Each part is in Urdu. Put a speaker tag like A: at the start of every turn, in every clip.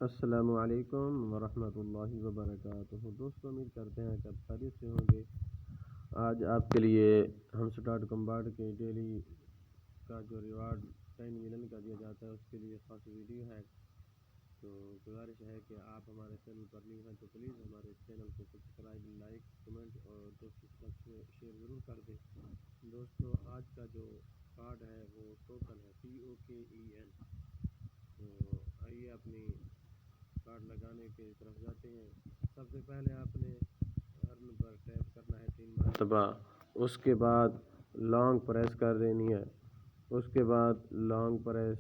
A: السلام علیکم ورحمۃ اللہ وبرکاتہ۔ دوستوں، امید کرتے ہیں کہ آپ خیریت سے ہوں گے۔ آج آپ کے لیے ہم اسٹارٹ کمبارڈ کے ڈیلی کا جو ریوارڈ 10 ملین کا دیا جاتا ہے اس کے لیے خاص ویڈیو ہے، تو گزارش ہے کہ آپ ہمارے چینل پر نیو ہیں تو پلیز ہمارے چینل کو سبسکرائب، لائک، کمنٹ اور دوستوں کے ساتھ شیئر ضرور کر دیں۔ دوستوں، آج کا جو کارڈ ہے وہ ٹوکن ہے TOKEN۔ تو آئیے اپنی کارڈ لگانے کی طرف جاتے ہیں۔ سب سے پہلے آپ نے ارن پر ٹیپ کرنا ہے 3 مرتبہ، اس کے بعد لانگ پریس کر دینی ہے، اس کے بعد long press,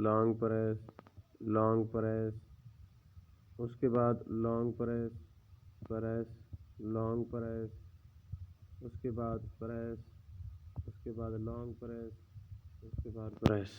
A: long press, long press, اس کے بعد long press, press, long press, اس کے بعد پریس، اس کے بعد لانگ پریس، اس کے بعد پریس۔